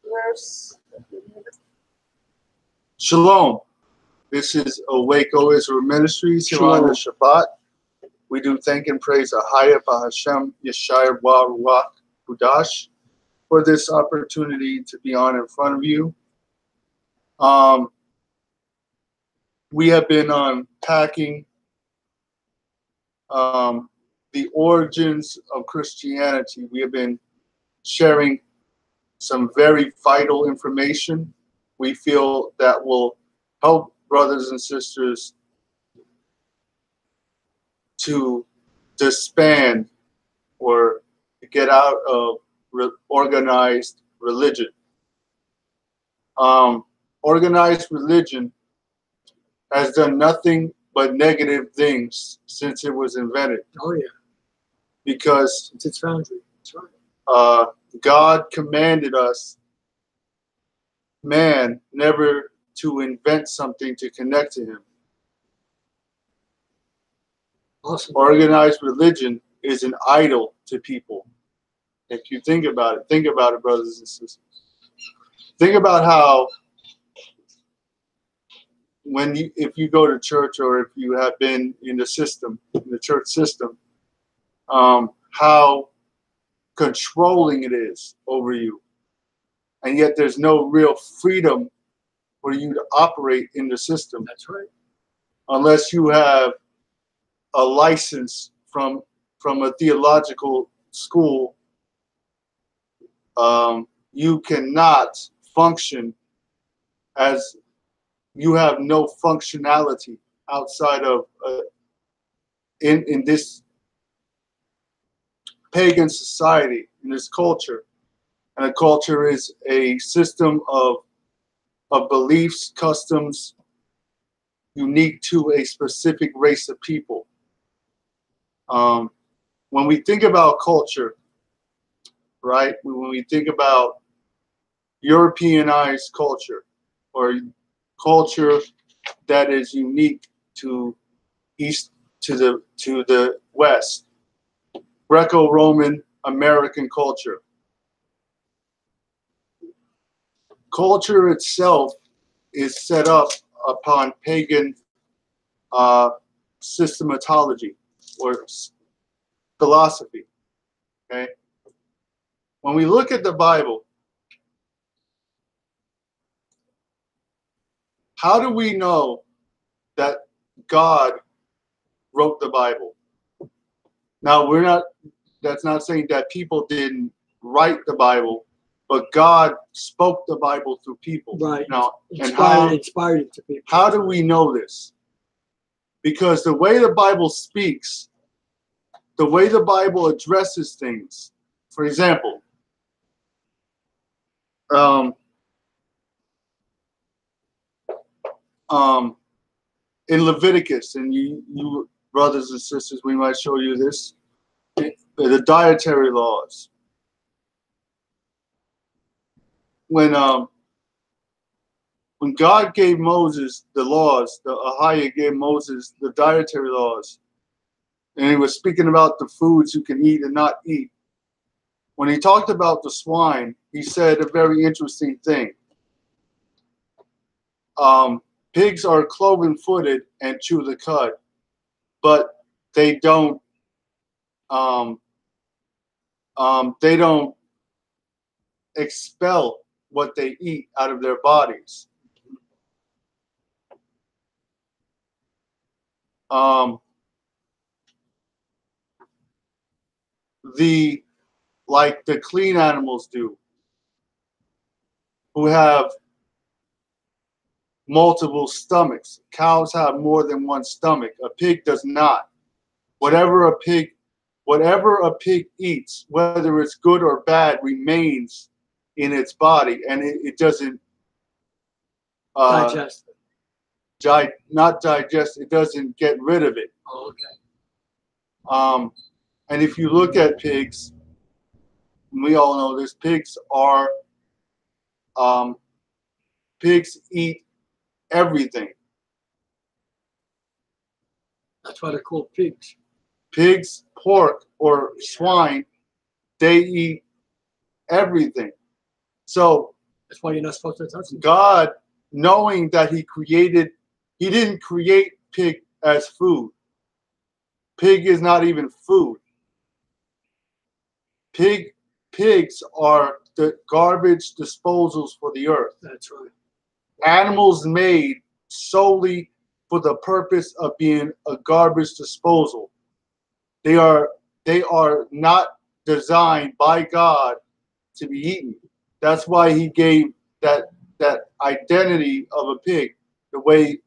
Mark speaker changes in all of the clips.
Speaker 1: verse.
Speaker 2: Shalom. This is Awako Israel Ministries here on the Shabbat. We do thank and praise Ahayah, bahashem, Yashayah, Barak, for this opportunity to be on in front of you. We have been unpacking the origins of Christianity. We have been sharing some very vital information we feel that will help brothers and sisters to disband or get out of organized religion. Organized religion has done nothing but negative things since it was invented.
Speaker 3: Oh yeah.
Speaker 2: Because
Speaker 3: since its foundry. That's right.
Speaker 2: God commanded us, man, never to invent something to connect to him.
Speaker 3: Awesome.
Speaker 2: Organized religion is an idol to people. If you think about it, brothers and sisters. Think about how if you go to church or if you have been in the system, in the church system, how controlling it is over you. And yet there's no real freedom for you to operate in the system.
Speaker 3: That's right.
Speaker 2: Unless you have a license from a theological school, you cannot function as you have no functionality outside of in this pagan society, in this culture. And a culture is a system of beliefs, customs, unique to a specific race of people. When we think about culture, right? When we think about Europeanized culture or culture that is unique to the West, Greco-Roman American culture. Culture itself is set up upon pagan systematology or philosophy. Okay? When we look at the Bible, how do we know that God wrote the Bible? Now, that's not saying that people didn't write the Bible, but God spoke the Bible through people.
Speaker 3: Right.
Speaker 2: Now,
Speaker 3: inspired it to people.
Speaker 2: How do we know this? Because the way the Bible speaks, the way the Bible addresses things, for example, in Leviticus, and you brothers and sisters, we might show you this, the dietary laws. When God gave Moses the laws, the Ahayah gave Moses the dietary laws, and he was speaking about the foods you can eat and not eat. When he talked about the swine, he said a very interesting thing. Pigs are cloven-footed and chew the cud, but they don't expel what they eat out of their bodies. Like the clean animals do, who have multiple stomachs. Cows have more than one stomach. A pig does not. Whatever a pig eats, whether it's good or bad, remains in its body, and it doesn't
Speaker 3: digest it.
Speaker 2: Not digest. It doesn't get rid of it.
Speaker 3: Oh, okay.
Speaker 2: And if you look at pigs, we all know this. Pigs eat everything.
Speaker 3: That's why they're called pigs.
Speaker 2: Pigs, pork, or swine, they eat everything. So
Speaker 3: That's why you're not supposed to touch them.
Speaker 2: God, knowing that he didn't create pig as food. Pig is not even food. Pigs are the garbage disposals for the earth.
Speaker 3: That's right.
Speaker 2: Animals made solely for the purpose of being a garbage disposal. They are not designed by God to be eaten. That's why he gave that identity of a pig, the way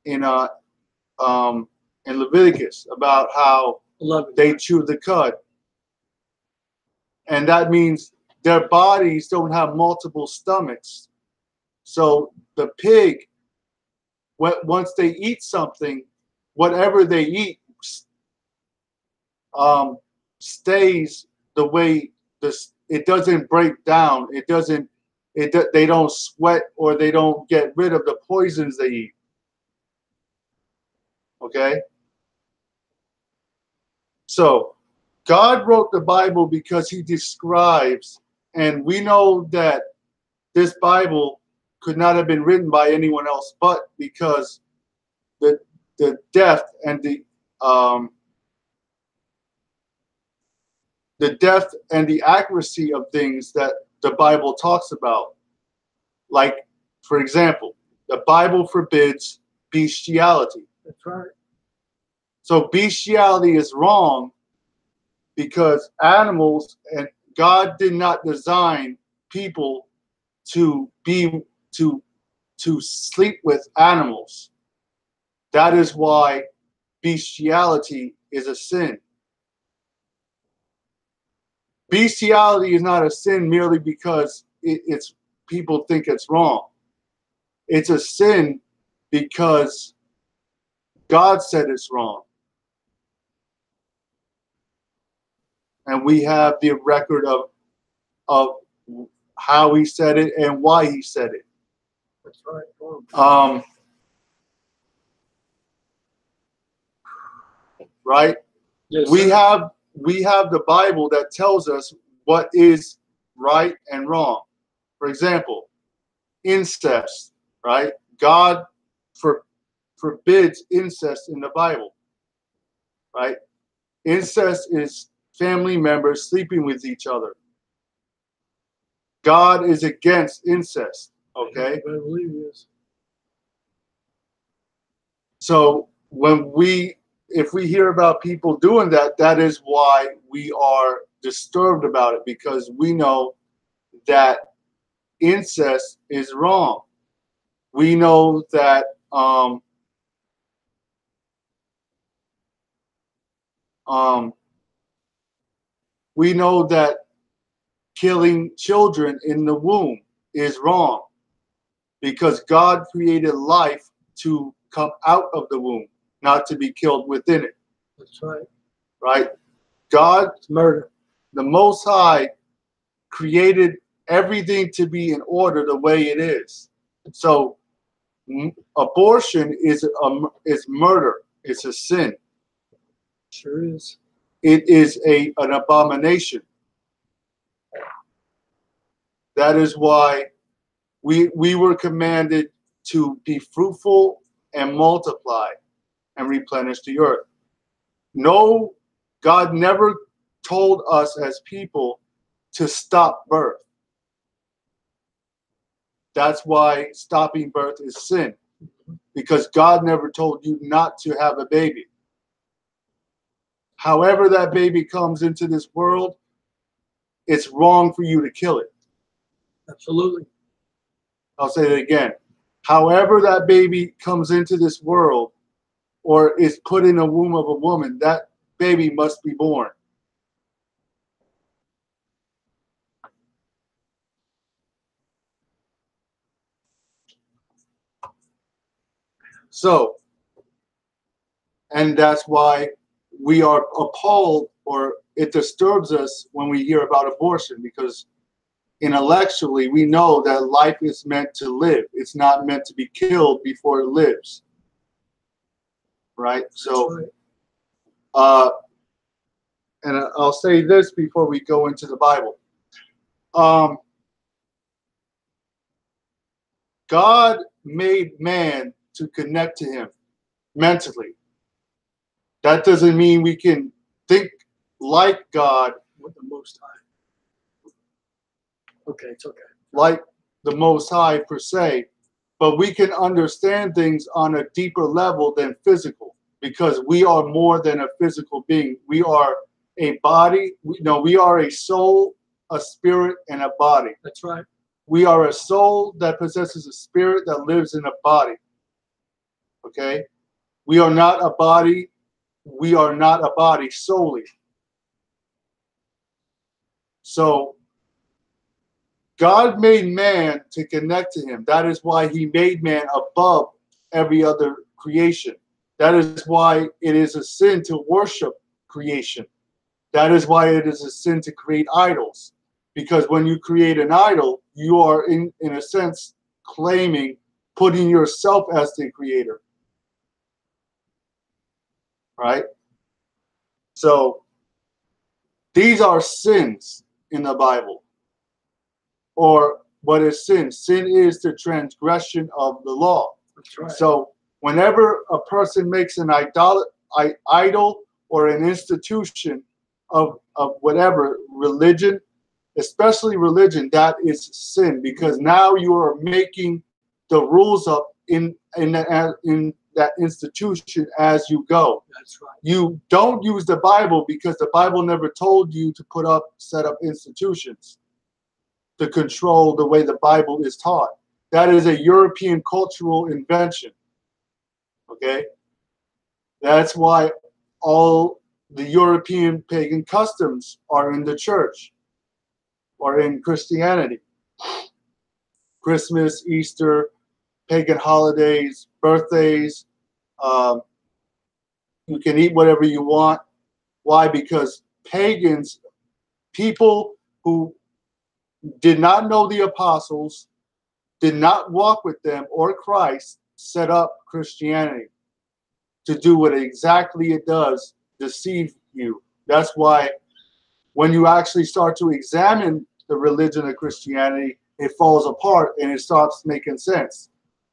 Speaker 2: in Leviticus about how they chew the cud. And that means their bodies don't have multiple stomachs. So the pig, once they eat something, whatever they eat stays the way it doesn't break down. They don't sweat, or they don't get rid of the poisons they eat. Okay? So God wrote the Bible because he describes, and we know that this Bible could not have been written by anyone else but because the depth and the depth and the accuracy of things that the Bible talks about. Like, for example, the Bible forbids bestiality.
Speaker 3: That's right. So
Speaker 2: bestiality is wrong because animals, and God did not design people to sleep with animals. That is why bestiality is a sin. Bestiality is not a sin merely because it's people think it's wrong. It's a sin because God said it's wrong. And we have the record of how he said it and why he said it.
Speaker 3: That's right.
Speaker 2: Right?
Speaker 3: Yes,
Speaker 2: we have the Bible that tells us what is right and wrong. For example, incest, right? God forbids incest in the Bible, right? Incest is family members sleeping with each other. God is against incest, okay?
Speaker 3: I believe he is.
Speaker 2: So if we hear about people doing that, that is why we are disturbed about it, because we know that incest is wrong. We know that killing children in the womb is wrong, because God created life to come out of the womb, not to be killed within it.
Speaker 3: That's right.
Speaker 2: Right? God,
Speaker 3: it's murder.
Speaker 2: The Most High, created everything to be in order the way it is. So abortion is murder. It's a sin.
Speaker 3: Sure is.
Speaker 2: It is an abomination. That is why we were commanded to be fruitful and multiply and replenish the earth. No, God never told us as people to stop birth. That's why stopping birth is sin, because God never told you not to have a baby. However that baby comes into this world, it's wrong for you to kill it.
Speaker 3: Absolutely.
Speaker 2: I'll say that again. However that baby comes into this world or is put in the womb of a woman, that baby must be born. So, and that's why we are appalled, or it disturbs us when we hear about abortion, because intellectually we know that life is meant to live. It's not meant to be killed before it lives. Right? So, and I'll say this before we go into the Bible. God made man to connect to him mentally. That doesn't mean we can think like God,
Speaker 3: With the Most High. Okay, it's okay.
Speaker 2: like the Most High per se, but we can understand things on a deeper level than physical, because we are more than a physical being. We are a body. We are a soul, a spirit, and a body.
Speaker 3: That's right.
Speaker 2: We are a soul that possesses a spirit that lives in a body. Okay? We are not a body. We are not a body solely. So God made man to connect to him. That is why he made man above every other creation. That is why it is a sin to worship creation. That is why it is a sin to create idols. Because when you create an idol, you are in a sense claiming, putting yourself as the creator. Right? So these are sins in the Bible. Or what is sin? Sin is the transgression of the law.
Speaker 3: That's right.
Speaker 2: So whenever a person makes an idol or an institution of whatever religion, especially religion, that is sin, because now you are making the rules up in that institution as you go.
Speaker 3: That's right.
Speaker 2: You don't use the Bible because the Bible never told you to set up institutions to control the way the Bible is taught. That is a European cultural invention. Okay? That's why all the European pagan customs are in the church or in Christianity. Christmas, Easter, pagan holidays, birthdays. You can eat whatever you want. Why? Because pagans, people who did not know the apostles, did not walk with them or Christ, set up Christianity to do what exactly it does, deceive you. That's why when you actually start to examine the religion of Christianity, it falls apart and it stops making sense.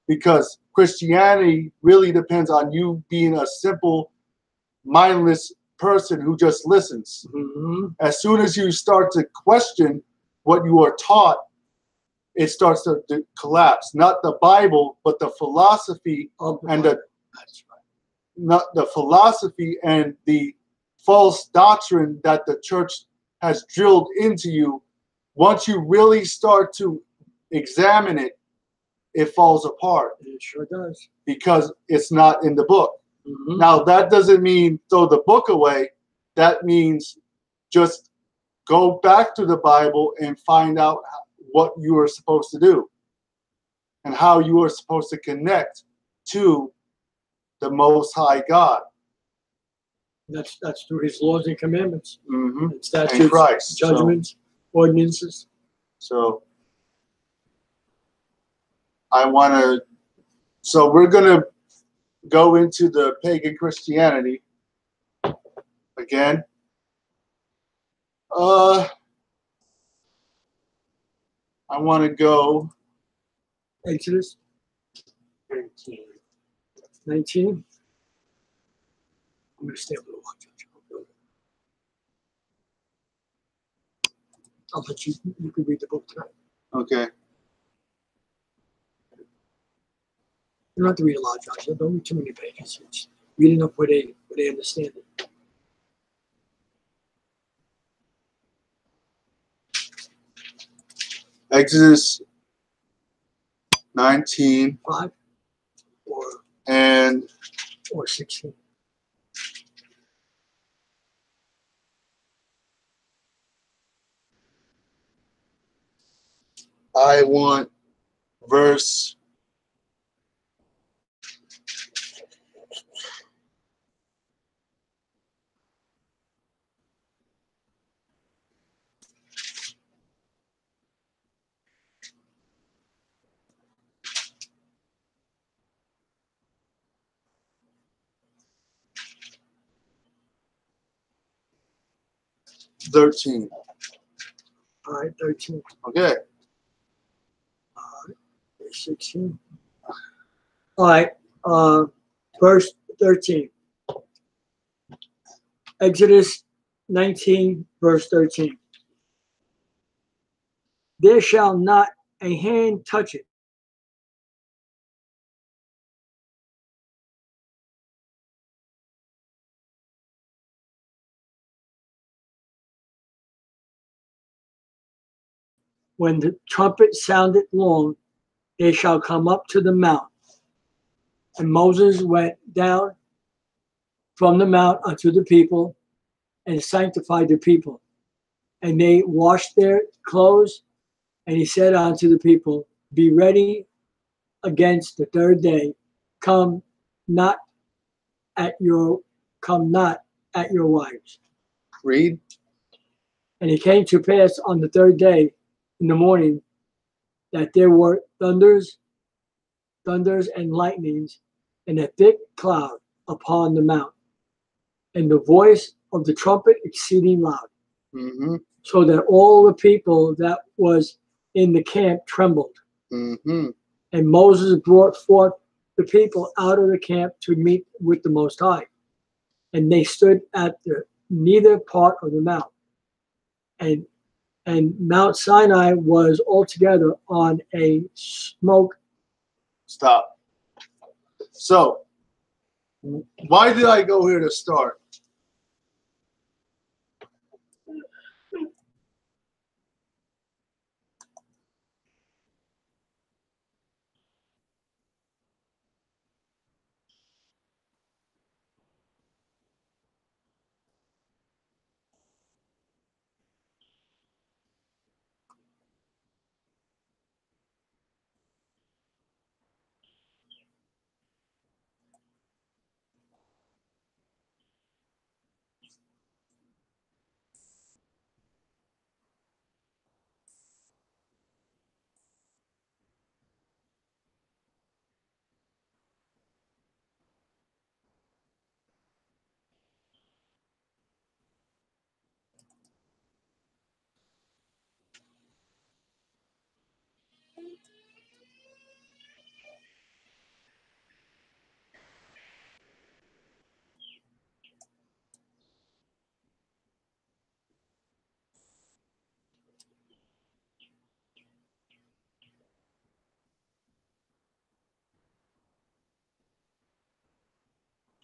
Speaker 2: Because Christianity really depends on you being a simple, mindless person who just listens.
Speaker 3: Mm-hmm.
Speaker 2: As soon as you start to question what you are taught, it starts to collapse. Not the Bible, but the philosophy and the
Speaker 3: That's right.
Speaker 2: not the philosophy and the false doctrine that the church has drilled into you. Once you really start to examine it, it falls apart.
Speaker 3: It sure does.
Speaker 2: Because it's not in the book.
Speaker 3: Mm-hmm.
Speaker 2: Now, that doesn't mean throw the book away. That means just go back to the Bible and find out what you are supposed to do and how you are supposed to connect to the Most High God.
Speaker 3: That's through his laws and commandments,
Speaker 2: Mm-hmm.
Speaker 3: and statutes,
Speaker 2: And Christ.
Speaker 3: judgments, ordinances.
Speaker 2: So we're going to go into the pagan Christianity again. I want to go
Speaker 3: Exodus 19. I'm going to stay a little while, Judge. I'll let you can read the book tonight.
Speaker 2: Okay.
Speaker 3: You don't have to read a lot, Josh. Don't read too many pages. It's read enough where they understand it.
Speaker 2: Exodus 19
Speaker 3: 5 or 16.
Speaker 2: I want verse 13.
Speaker 3: All right, 13.
Speaker 2: Okay.
Speaker 3: 16. All right, verse 13. Exodus 19, verse 13. There shall not a hand touch it. When the trumpet sounded long, they shall come up to the mount. And Moses went down from the mount unto the people and sanctified the people. And they washed their clothes. And he said unto the people, be ready against the third day. Come not at your wives.
Speaker 2: Read.
Speaker 3: And it came to pass on the third day in the morning that there were thunders and lightnings, and a thick cloud upon the mount, and the voice of the trumpet exceeding loud, so that all the people that was in the camp trembled. And Moses brought forth the people out of the camp to meet with the Most High, and they stood at the neither part of the mount, and Mount Sinai was altogether on a smoke.
Speaker 2: Stop. So, why did I go here to start?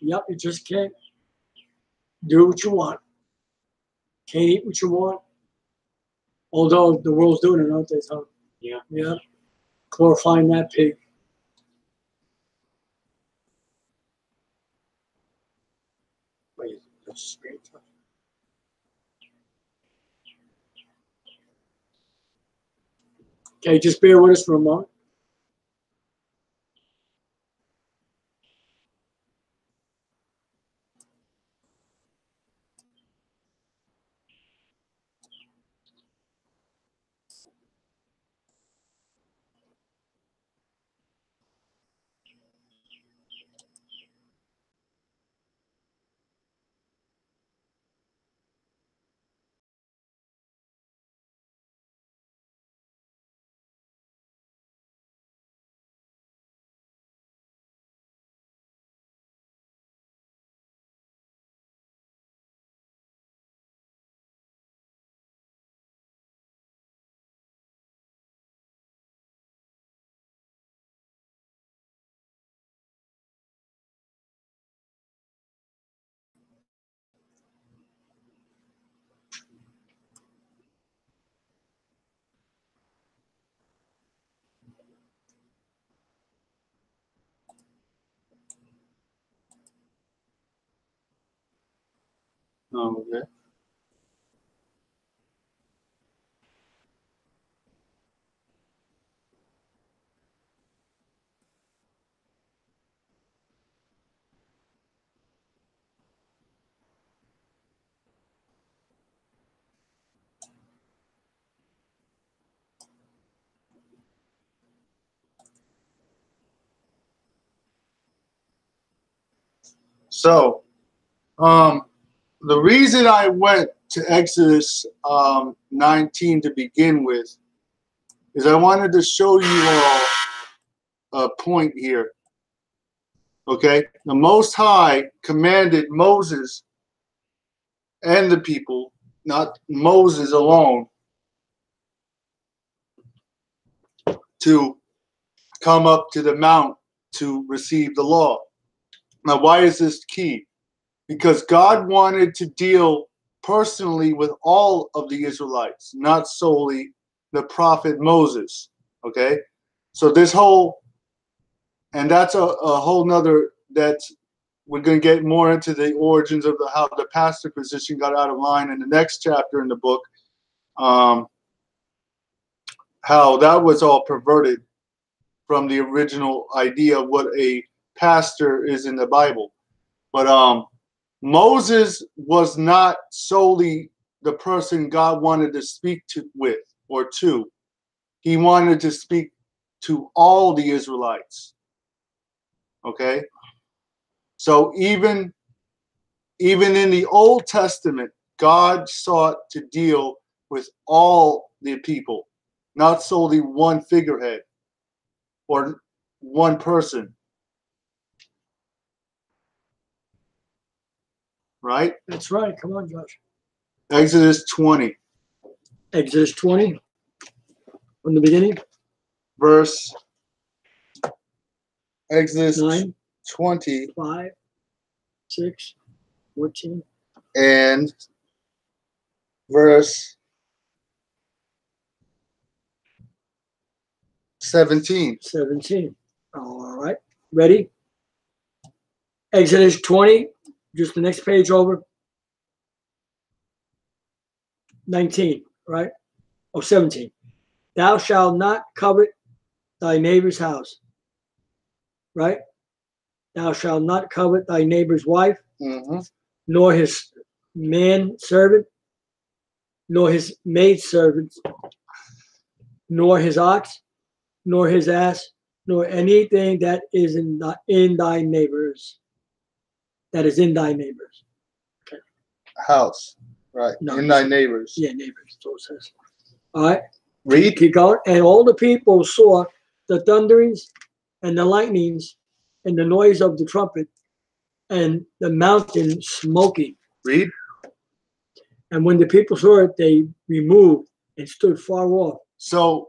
Speaker 3: Yep, you just can't do what you want. Can't eat what you want. Although the world's doing it, aren't they, Tom?
Speaker 1: Yeah.
Speaker 3: Yeah. Glorifying that pig. Wait, that's screen time. Okay, just bear with us for a moment.
Speaker 2: Oh, okay. So, the reason I went to Exodus 19 to begin with is I wanted to show you all a point here. Okay? The Most High commanded Moses and the people, not Moses alone, to come up to the mount to receive the law. Now, why is this key? Because God wanted to deal personally with all of the Israelites, not solely the prophet Moses. Okay? So this whole, and that's a whole nother, that's, we're going to get more into the origins of how the pastor position got out of line in the next chapter in the book, how that was all perverted from the original idea of what a pastor is in the Bible. But Moses was not solely the person God wanted to speak to with or to. He wanted to speak to all the Israelites. Okay? So even in the Old Testament, God sought to deal with all the people, not solely one figurehead or one person. Right?
Speaker 3: That's right. Come on, Josh.
Speaker 2: Exodus 20.
Speaker 3: Exodus 20. From the beginning.
Speaker 2: Verse. Exodus
Speaker 3: 9.
Speaker 2: 20.
Speaker 3: 5. 6. 14.
Speaker 2: And verse 17.
Speaker 3: 17. All right. Ready? Exodus 20. Just the next page over. 19, right? Oh, 17. Thou shalt not covet thy neighbor's house. Right? Thou shalt not covet thy neighbor's wife, nor his manservant, nor his maidservant, nor his ox, nor his ass, nor anything that is in thy neighbor's. That is in thy neighbor's. Okay.
Speaker 2: House. Right.
Speaker 3: No,
Speaker 2: in thy neighbors.
Speaker 3: Yeah, neighbors. So it says. All right.
Speaker 2: Read.
Speaker 3: Keep going. And all the people saw the thunderings and the lightnings and the noise of the trumpet and the mountain smoking.
Speaker 2: Read.
Speaker 3: And when the people saw it, they removed and stood far off.
Speaker 2: So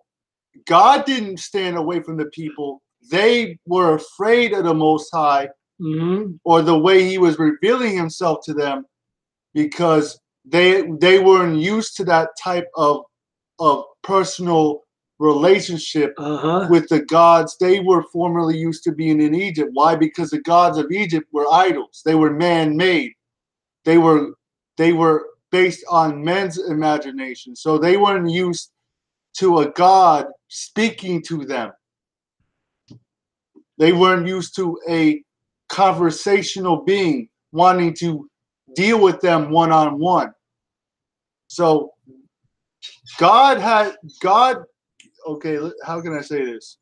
Speaker 2: God didn't stand away from the people. They were afraid of the Most High, or the way he was revealing himself to them, because they weren't used to that type of personal relationship with the gods they were formerly used to being in Egypt. Why? Because the gods of Egypt were idols. They were man-made. They were based on men's imagination. So they weren't used to a God speaking to them. They weren't used to a conversational being wanting to deal with them one-on-one. So God, okay, how can I say this?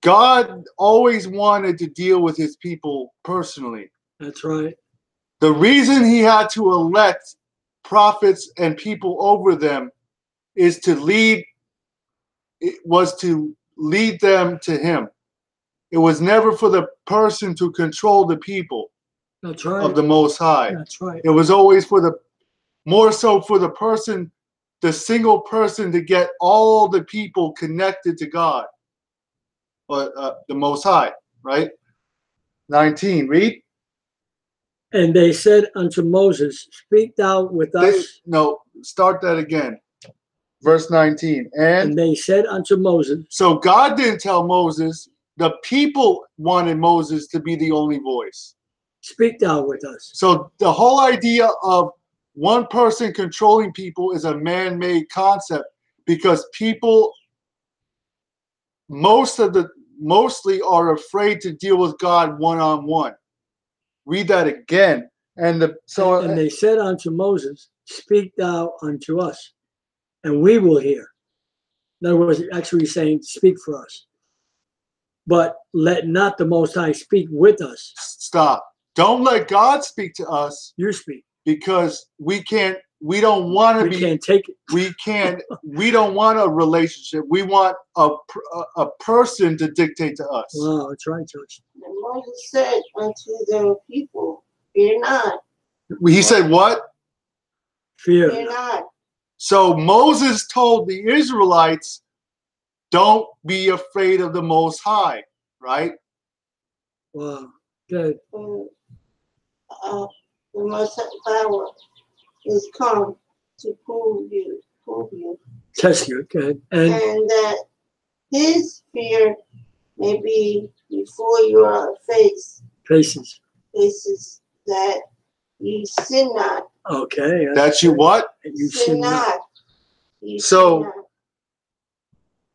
Speaker 2: God always wanted to deal with his people personally.
Speaker 3: That's right.
Speaker 2: The reason he had to elect prophets and people over them was to lead them to him. It was never for the person to control the people.
Speaker 3: That's right.
Speaker 2: Of the Most High.
Speaker 3: That's right.
Speaker 2: It was always more so for the person, the single person, to get all the people connected to God. But the Most High, right? 19, read.
Speaker 3: And they said unto Moses, speak thou with us.
Speaker 2: No, start that again. Verse 19. And
Speaker 3: they said unto Moses.
Speaker 2: So God didn't tell Moses. The people wanted Moses to be the only voice. Speak thou with us. So the whole idea of one person controlling people is a man-made concept, because people mostly are afraid to deal with God one-on-one. Read that again. And they said unto Moses, speak thou unto us, and we will hear. In other words, actually saying, speak for us. But let not the Most High speak with us. Stop. Don't let God speak to us. You speak. because we don't want to
Speaker 3: We
Speaker 2: be,
Speaker 3: can't take it.
Speaker 2: we don't want a relationship. We want a person to dictate to us.
Speaker 3: Wow, that's right, George.
Speaker 1: And Moses said unto the people, fear not,
Speaker 2: He said what?
Speaker 3: Fear.
Speaker 1: fear not.
Speaker 2: So Moses told the Israelites, don't be afraid of the Most High, right?
Speaker 3: Wow. Good.
Speaker 1: The most power is come to prove you,
Speaker 3: Test you. Good. And
Speaker 1: and that his fear may be before your
Speaker 3: faces.
Speaker 1: faces, that ye sin not.
Speaker 3: Okay.
Speaker 2: That you what?
Speaker 3: And you
Speaker 1: sin
Speaker 3: sin not.
Speaker 1: not. Ye
Speaker 2: So-
Speaker 1: sin not.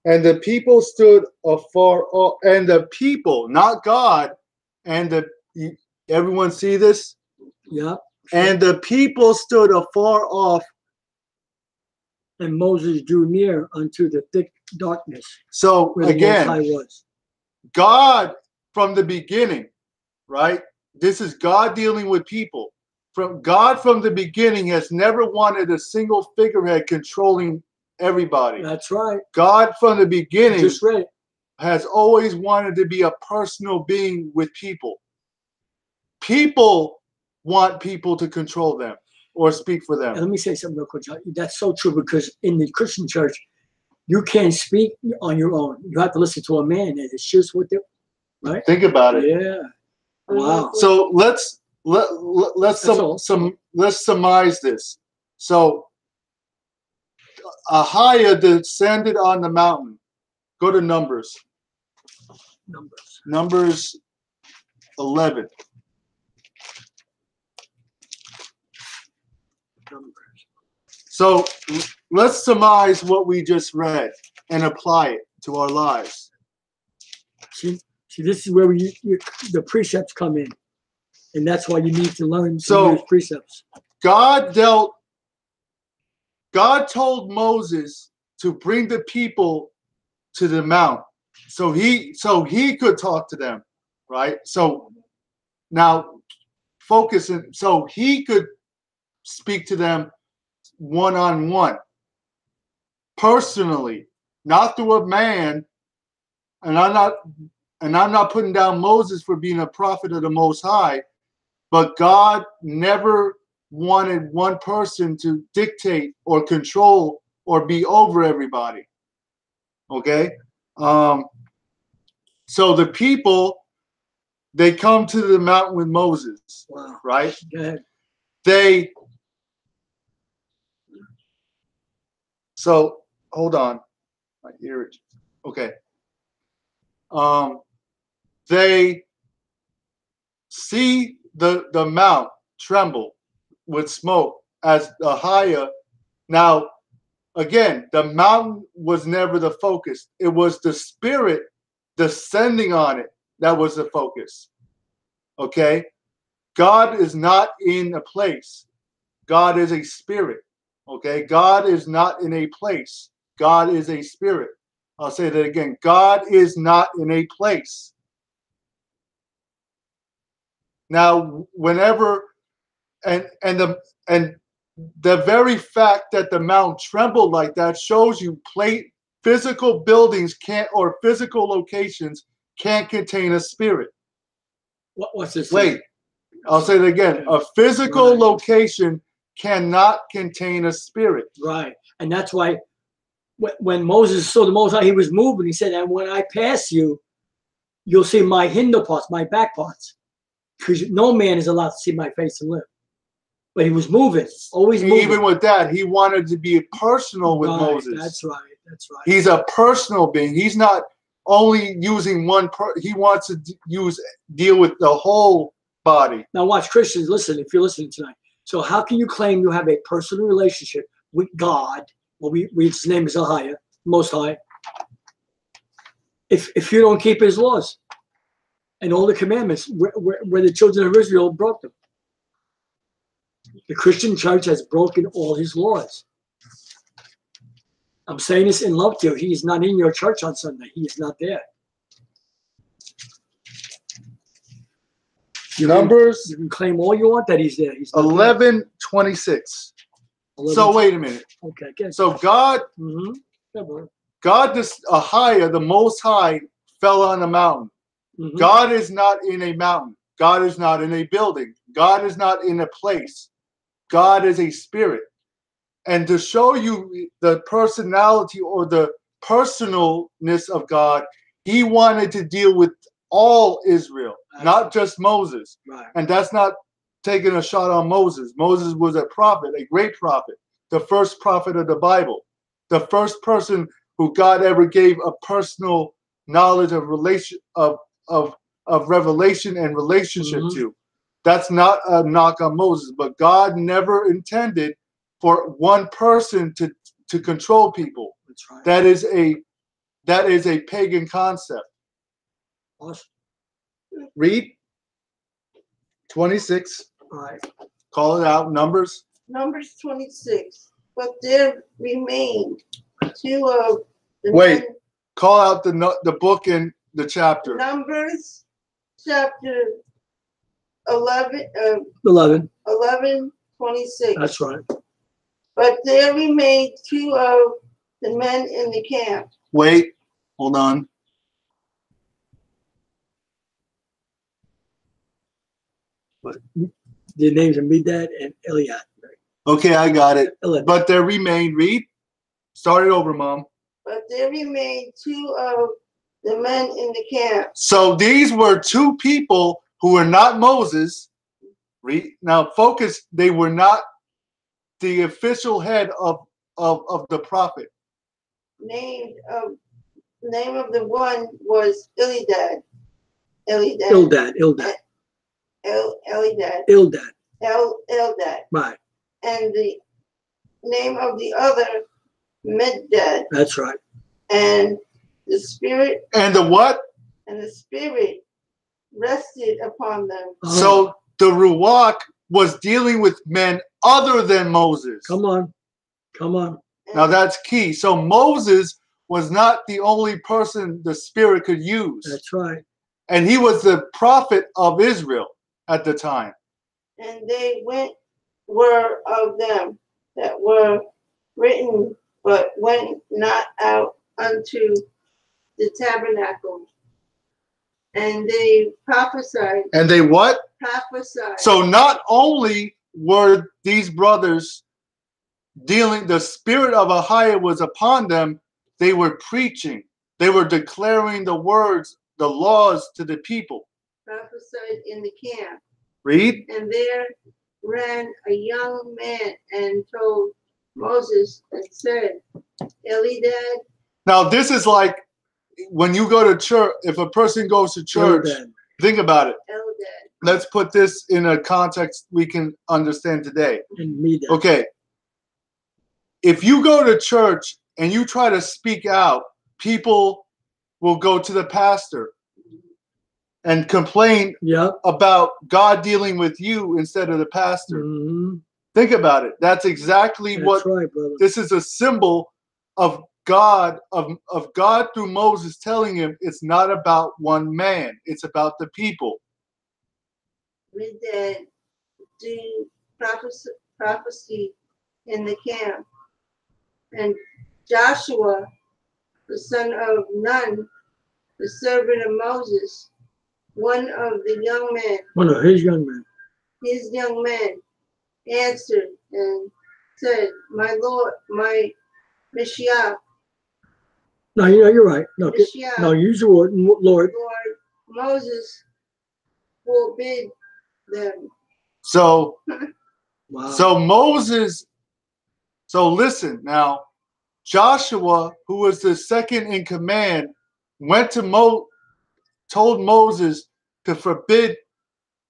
Speaker 2: And the people stood afar off, and the people, not God, and everyone see this?
Speaker 3: Yeah.
Speaker 2: And the people stood afar off.
Speaker 3: And Moses drew near unto the thick darkness
Speaker 2: So
Speaker 3: where the Most
Speaker 2: again,
Speaker 3: High was.
Speaker 2: God from the beginning, right? This is God dealing with people. God from the beginning has never wanted a single figurehead controlling everybody.
Speaker 3: That's right.
Speaker 2: God from the beginning
Speaker 3: Just read it.
Speaker 2: has always wanted to be a personal being with people. People want people to control them or speak for
Speaker 3: And
Speaker 2: them.
Speaker 3: let me say something real quick, John. That's so true, because in the Christian church, you can't speak on your own. You have to listen to a man, and it's just what they, right?
Speaker 2: Think about it.
Speaker 3: Yeah. Wow.
Speaker 2: So let's surmise this. So Ahayah descended on the mountain. Go to Numbers. Numbers 11. So let's surmise what we just read and apply it to our lives.
Speaker 3: See, this is where the precepts come in, and that's why you need to learn
Speaker 2: So-
Speaker 3: these precepts.
Speaker 2: God told Moses to bring the people to the mount, so he could talk to them, right? So now focus, so he could speak to them one-on-one, personally, not through a man. And I'm not putting down Moses for being a prophet of the Most High, but God never wanted one person to dictate or control or be over everybody. Okay? So the people, they come to the mountain with Moses,
Speaker 3: Wow.
Speaker 2: right?
Speaker 3: Go ahead.
Speaker 2: So hold on. My ear. Okay. They see the mount tremble with smoke as Ahayah. Now, again, the mountain was never the focus. It was the spirit descending on it that was the focus. Okay? God is not in a place. God is a spirit. Okay? God is not in a place. God is a spirit. I'll say that again. God is not in a place. Now, whenever and the very fact that the mountain trembled like that shows you physical buildings can't, or physical locations can't contain a spirit.
Speaker 3: What's this?
Speaker 2: Wait, I'll say it again. A physical
Speaker 3: Right.
Speaker 2: location cannot contain a spirit.
Speaker 3: Right. And that's why when Moses saw the Most High, he was moving. He said, and when I pass you, you'll see my hinder parts, my back parts. Because no man is allowed to see my face and live. But he was moving, always moving.
Speaker 2: Even with that, he wanted to be personal with
Speaker 3: Right,
Speaker 2: Moses.
Speaker 3: That's right. That's right.
Speaker 2: He's a personal being. He's not only using one he wants to deal with the whole body.
Speaker 3: Now watch, Christians, listen, if you're listening tonight. So how can you claim you have a personal relationship with God? Well, his name is Ahayah, Most High. If you don't keep his laws and all the commandments where the children of Israel broke them. The Christian church has broken all his laws. I'm saying this in love to you. He is not in your church on Sunday. He is not there.
Speaker 2: Numbers.
Speaker 3: You can claim all you want that he's there. He's not
Speaker 2: 11:26.
Speaker 3: there.
Speaker 2: So wait a minute.
Speaker 3: Okay. Good.
Speaker 2: So God,
Speaker 3: Yeah, bro.
Speaker 2: this Ahayah, the Most High, fell on a mountain.
Speaker 3: Mhm.
Speaker 2: God is not in a mountain. God is not in a building. God is not in a place. God is a spirit. And to show you the personality or the personalness of God, he wanted to deal with all Israel, not just Moses.
Speaker 3: Right.
Speaker 2: And that's not taking a shot on Moses. Moses was a prophet, a great prophet, the first prophet of the Bible, the first person who God ever gave a personal knowledge of relation of revelation and relationship to. That's not a knock on Moses, but God never intended for one person to control people.
Speaker 3: That's right.
Speaker 2: That is a pagan concept.
Speaker 3: Awesome.
Speaker 2: Read 26.
Speaker 3: All right.
Speaker 2: Call it out. Numbers.
Speaker 1: Numbers 26. But there remained two of the
Speaker 2: Wait.
Speaker 1: men.
Speaker 2: Call out the book and the chapter.
Speaker 1: Numbers chapter 11, 26.
Speaker 3: That's right.
Speaker 1: But there remained two of the men in the camp.
Speaker 2: Wait. Hold on.
Speaker 3: The names are Medad and Eliad.
Speaker 2: Okay, I got it.
Speaker 3: Eliad.
Speaker 2: But there remained. Read. Start it over, Mom.
Speaker 1: But there remained two of the men in the camp.
Speaker 2: So these were two people who were not Moses. Read. Now, focus. They were not the official head of the prophet.
Speaker 1: Name of the one was Eldad.
Speaker 3: Eldad.
Speaker 1: Right. And the name of the other, Medad.
Speaker 3: That's right.
Speaker 1: And the spirit.
Speaker 2: And the what?
Speaker 1: And the spirit rested upon them.
Speaker 3: Oh.
Speaker 2: So the Ruach was dealing with men other than Moses.
Speaker 3: Come on.
Speaker 2: Now that's key. So Moses was not the only person the spirit could use.
Speaker 3: That's right.
Speaker 2: And he was the prophet of Israel at the time.
Speaker 1: And they were of them that were written, but went not out unto the tabernacle. And they prophesied.
Speaker 2: And they what?
Speaker 1: Prophesied.
Speaker 2: So not only were these brothers dealing, the spirit of Ahayah was upon them, they were preaching. They were declaring the words, the laws to the people.
Speaker 1: Prophesied in the camp.
Speaker 2: Read.
Speaker 1: And there ran a young man and told Moses and said, Eldad.
Speaker 2: Now this is like when you go to church, if a person goes to church, think about it.
Speaker 1: Eldad.
Speaker 2: Let's put this in a context we can understand today. Okay. If you go to church and you try to speak out, people will go to the pastor and complain about God dealing with you instead of the pastor. Think about it. That's exactly what
Speaker 3: right, brother.
Speaker 2: This is a symbol of God, of God through Moses telling him it's not about one man, it's about the people.
Speaker 1: Medad do prophecy in the camp. And Joshua, the son of Nun, the servant of Moses, one of the young men.
Speaker 3: One of his young men.
Speaker 1: His young men answered and said, My Lord, my Yashayah.
Speaker 3: No, you're right. No,
Speaker 1: Yashayah,
Speaker 3: no, use the word, Lord.
Speaker 1: Lord, Moses forbid them.
Speaker 2: So,
Speaker 3: wow.
Speaker 2: So Moses, so listen now, Joshua, who was the second in command, went to told Moses to forbid,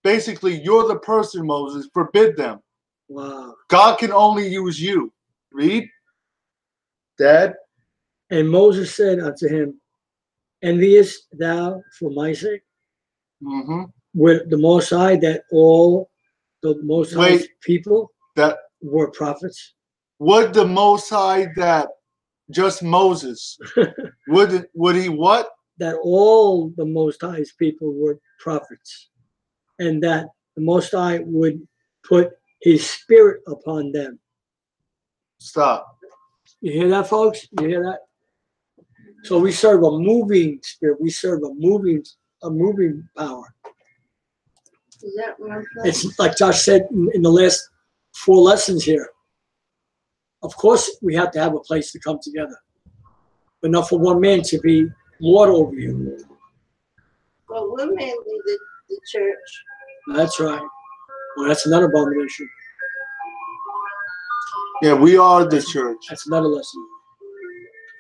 Speaker 2: basically, you're the person, Moses, forbid them.
Speaker 3: Wow.
Speaker 2: God can only use you. Read. Dad.
Speaker 3: And Moses said unto him, Enviest thou for my sake? With the Most High that all the Most High people
Speaker 2: that
Speaker 3: were prophets?
Speaker 2: Would the Most High that just Moses, would he what?
Speaker 3: That all the Most High's people were prophets. and that the Most High would put his spirit upon them.
Speaker 2: Stop.
Speaker 3: You hear that, folks? You hear that? So we serve a moving spirit. We serve a moving power.
Speaker 1: Is that one?
Speaker 3: It's like Josh said in the last 4 lessons here. Of course, we have to have a place to come together, but not for one man to be Lord over you.
Speaker 1: Well, we're mainly the church.
Speaker 3: That's right. Well, that's another abomination.
Speaker 2: Yeah, we are the church.
Speaker 3: That's another lesson.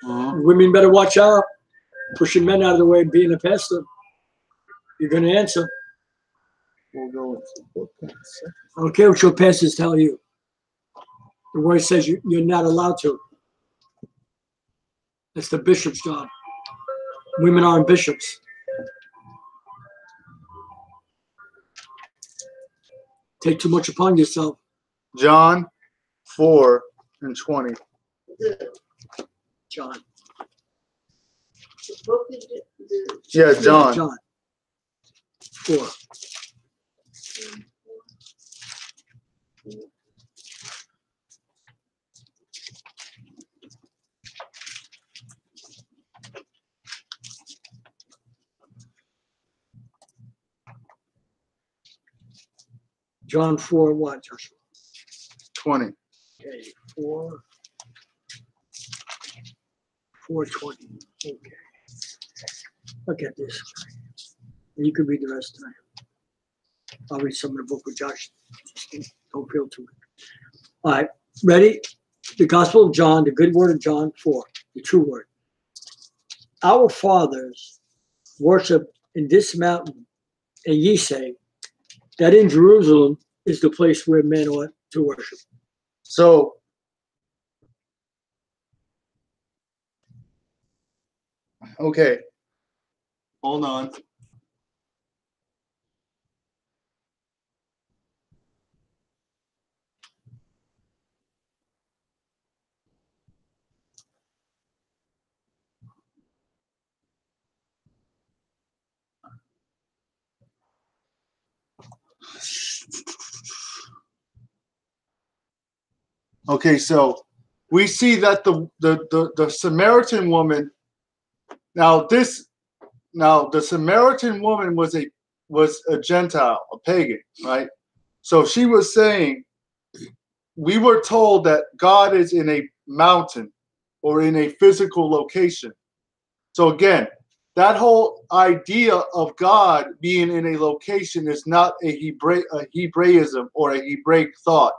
Speaker 2: Uh-huh.
Speaker 3: Women better watch out. Pushing men out of the way and being a pastor. You're going to answer.
Speaker 2: We'll go with
Speaker 3: I don't care what your pastors tell you. The word says you're not allowed to. That's the bishop's job. Women aren't bishops. Take too much upon yourself.
Speaker 2: John 4:20.
Speaker 1: The
Speaker 3: John.
Speaker 1: book of
Speaker 2: Yeah, John.
Speaker 3: John 4. John 4 what, Joshua?
Speaker 2: 20.
Speaker 3: Okay, 4:20. Okay. Look at this. You can read the rest tonight. I'll read some of the book with Josh. Just don't feel too good. All right, ready? The Gospel of John, the good word of John 4, the true word. Our fathers worship in this mountain, and ye say that in Jerusalem is the place where men ought to worship.
Speaker 2: So, okay. Hold on. Okay, so we see that the Samaritan woman. Now the Samaritan woman was a Gentile, a pagan, right? So she was saying, we were told that God is in a mountain or in a physical location. So again, that whole idea of God being in a location is not a Hebraism or a Hebraic thought.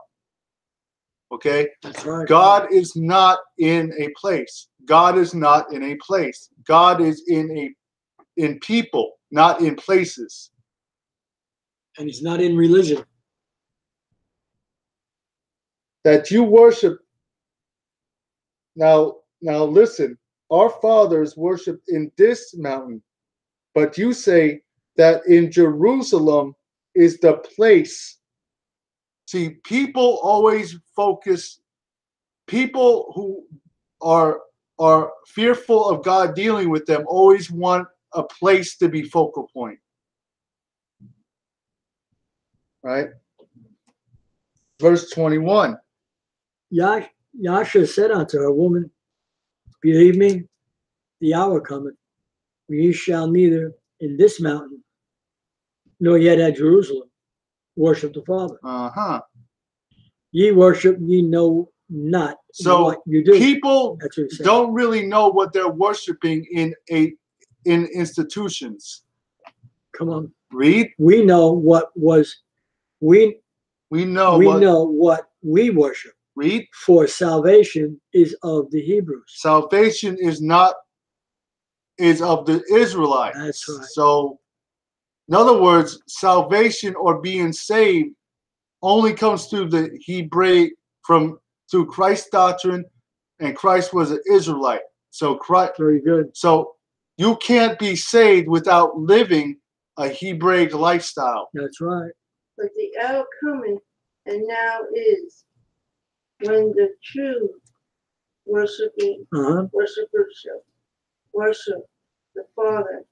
Speaker 2: Okay?
Speaker 3: That's right.
Speaker 2: God is not in a place. God is not in a place. God is in people, not in places.
Speaker 3: And he's not in religion.
Speaker 2: That you worship. Now listen, our fathers worship in this mountain, but you say that in Jerusalem is the place. See, people always focus, people who are fearful of God dealing with them always want a place to be focal point. Right? Verse 21.
Speaker 3: Yashayah said unto her, woman, believe me, the hour cometh when ye shall neither in this mountain nor yet at Jerusalem worship the Father.
Speaker 2: Uh-huh.
Speaker 3: Ye worship, ye know not what you do.
Speaker 2: People don't really know what they're worshiping in institutions.
Speaker 3: Come on.
Speaker 2: Read.
Speaker 3: We know what we know what we worship.
Speaker 2: Read.
Speaker 3: For salvation is of the Hebrews.
Speaker 2: Salvation is of the Israelites.
Speaker 3: That's right.
Speaker 2: So, in other words, salvation or being saved only comes through the Hebraic, through Christ's doctrine, and Christ was an Israelite. So Christ.
Speaker 3: Very good.
Speaker 2: So you can't be saved without living a Hebraic lifestyle.
Speaker 3: That's right.
Speaker 1: But the hour coming, and now is, when the true worshipers shall worship the Father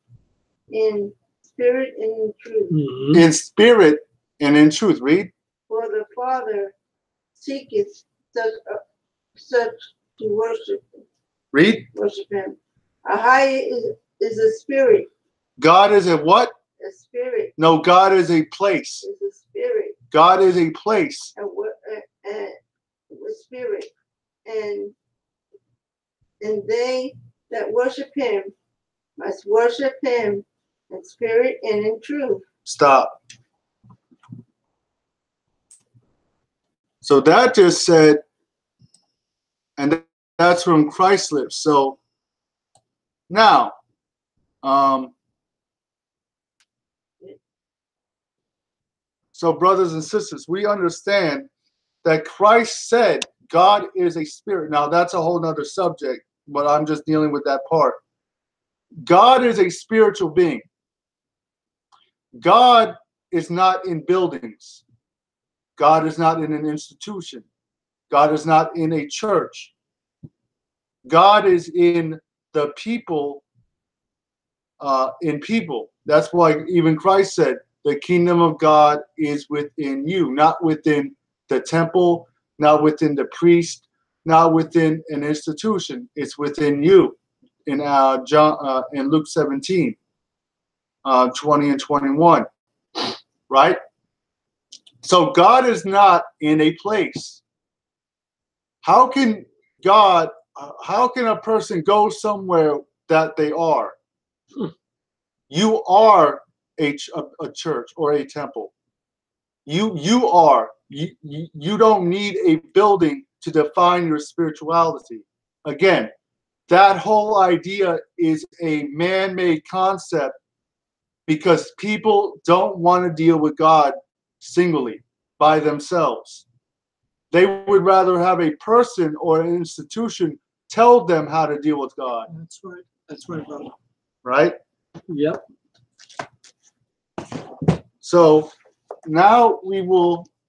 Speaker 1: in spirit and in truth.
Speaker 3: Mhm.
Speaker 2: In spirit and in truth. Read.
Speaker 1: For the Father seeketh such to worship him. Ahayah is a spirit.
Speaker 2: God is a what?
Speaker 1: A spirit
Speaker 2: No, God is a place.
Speaker 1: is a spirit.
Speaker 2: God is a place.
Speaker 1: A spirit. And they that worship him must worship him in spirit and in truth.
Speaker 2: Stop. So that just said, and that's from Christ's lips. So now, so brothers and sisters, we understand that Christ said God is a spirit. Now that's a whole nother subject, but I'm just dealing with that part. God is a spiritual being. God is not in buildings. God is not in an institution. God is not in a church. God is in the people, in people. That's why even Christ said, the kingdom of God is within you, not within the temple, not within the priest, not within an institution. It's within you. In in Luke 17, 20 and 21, right? So God is not in a place. How can how can a person go somewhere that they are? You are a church or a temple. You are. You don't need a building to define your spirituality. Again, that whole idea is a man-made concept because people don't want to deal with God singly by themselves. They would rather have a person or an institution tell them how to deal with God.
Speaker 3: That's right. That's right, brother.
Speaker 2: Right?
Speaker 3: Yep.
Speaker 2: So now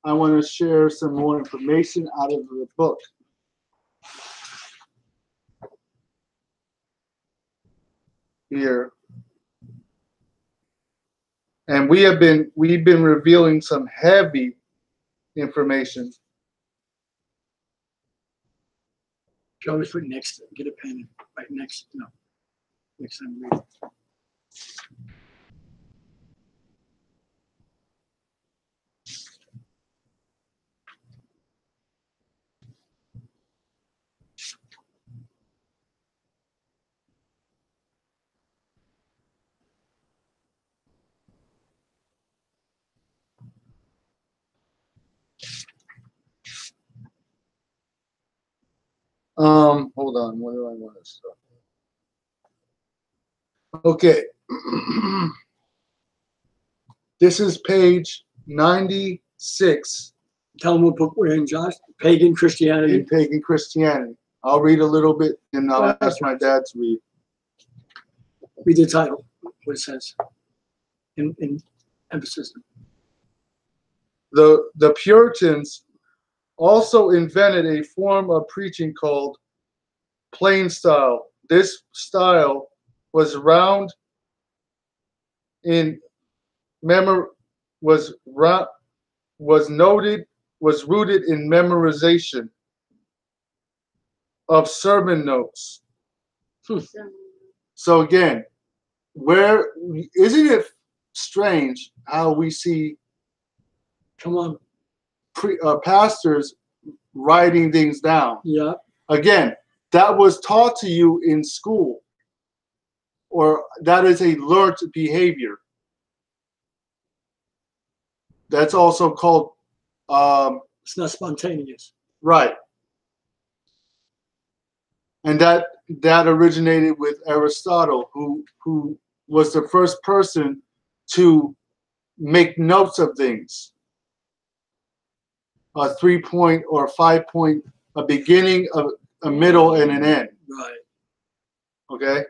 Speaker 2: I want to share some more information out of the book. Here. And we've been revealing some heavy information.
Speaker 3: You always put next, get a pen right next. No. Next time read.
Speaker 2: Hold on, what do I want to start? Okay. This is page 96
Speaker 3: Tell them what book we're in, Josh. Pagan Christianity.
Speaker 2: in Pagan Christianity. I'll read a little bit and I'll ask my dad to read.
Speaker 3: Read the title, what it says in emphasis.
Speaker 2: The Puritans also invented a form of preaching called plain style. This style was rooted in memorization of sermon notes. So again, where isn't it strange how we see
Speaker 3: Come on.
Speaker 2: pastors writing things down?
Speaker 3: Yeah.
Speaker 2: Again, that was taught to you in school, or that is a learned behavior. That's also called
Speaker 3: It's not spontaneous.
Speaker 2: right. And that originated with Aristotle, who was the first person to make notes of things. A 3-point or 5-point, a beginning, a middle, and an end.
Speaker 3: Right.
Speaker 2: Okay?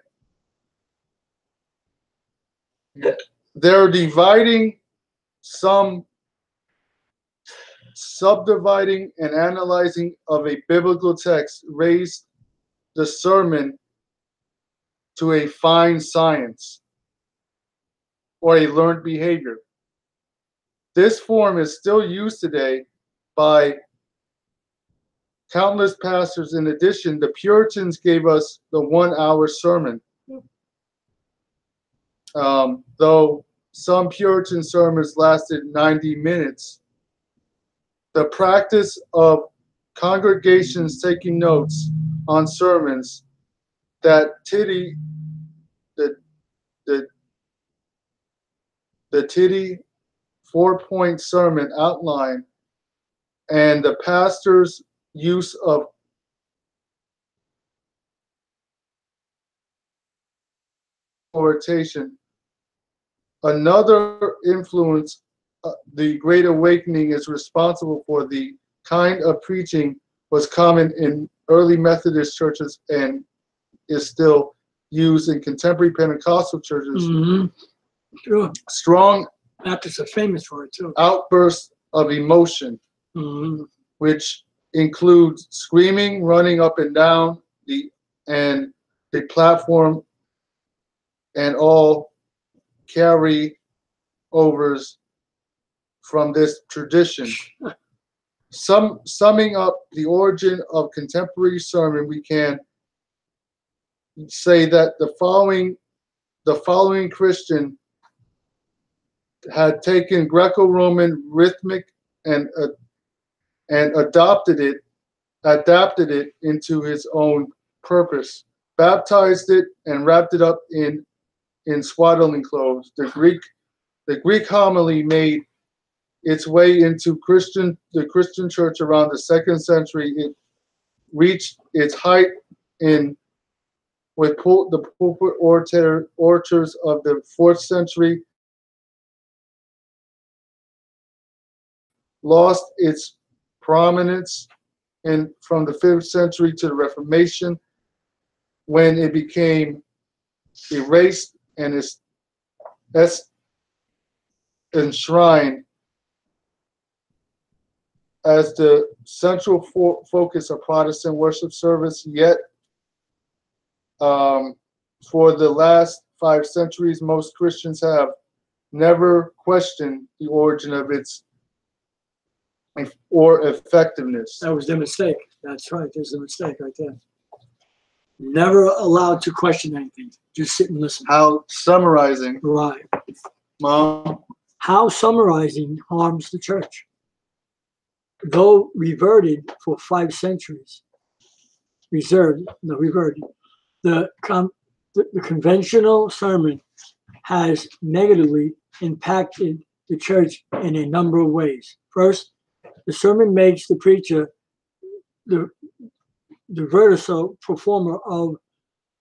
Speaker 2: They're subdividing and analyzing of a biblical text raised the sermon to a fine science, or a learned behavior. This form is still used today by countless pastors. In addition, the Puritans gave us the 1-hour sermon. Though some Puritan sermons lasted 90 minutes, the practice of congregations taking notes on sermons, that titty 4-point sermon outline, and the pastor's use of exhortation. Another influence, the Great Awakening is responsible for. The kind of preaching was common in early Methodist churches and is still used in contemporary Pentecostal churches.
Speaker 3: Mm-hmm. Sure.
Speaker 2: Strong
Speaker 3: Baptists are famous for it too.
Speaker 2: outbursts of emotion,
Speaker 3: Mm-hmm.
Speaker 2: which includes screaming, running up and down the platform, and all carry overs from this tradition. Summing up the origin of contemporary sermon, we can say that the following Christian had taken Greco-Roman rhythmic and adapted it into his own purpose, baptized it and wrapped it up in swaddling clothes. The Greek homily made its way into the Christian church around the 2nd century. It reached its height with the pulpit orators of the 4th century, lost its prominence from the 5th century to the Reformation, when it became erased and is enshrined as the central focus of Protestant worship service. Yet, for the last 5 centuries, most Christians have never questioned the origin of its or effectiveness.
Speaker 3: That was the mistake. That's right. There's a mistake right there. Never allowed to question anything. Just sit and listen.
Speaker 2: How summarizing,
Speaker 3: Right.
Speaker 2: Mom?
Speaker 3: How summarizing harms the church. Though reverted for 5 centuries, reverted. The conventional sermon has negatively impacted the church in a number of ways. First, the sermon makes the preacher the virtuoso performer of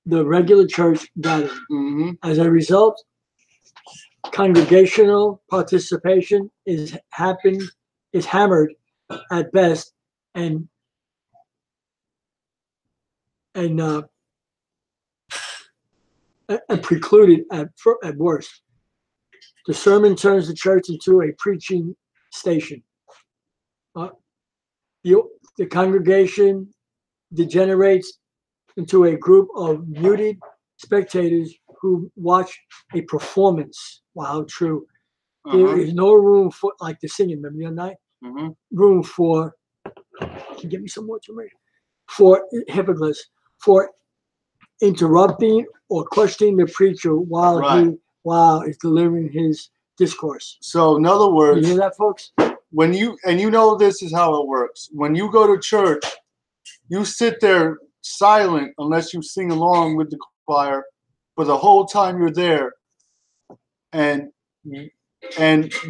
Speaker 3: the regular church gathering.
Speaker 2: Mm-hmm.
Speaker 3: As a result, congregational participation is hammered at best and precluded at worst. The sermon turns the church into a preaching station. The congregation degenerates into a group of muted spectators who watch a performance. Wow, true. There is no room for, like the singing, remember the other night?
Speaker 2: Mm-hmm.
Speaker 3: Room for, can you give me some more to me? For hypocrites, for interrupting or questioning the preacher while he is delivering his discourse.
Speaker 2: So, in other words,
Speaker 3: you hear that, folks?
Speaker 2: When you know this is how it works. When you go to church, you sit there silent unless you sing along with the choir for the whole time you're there, and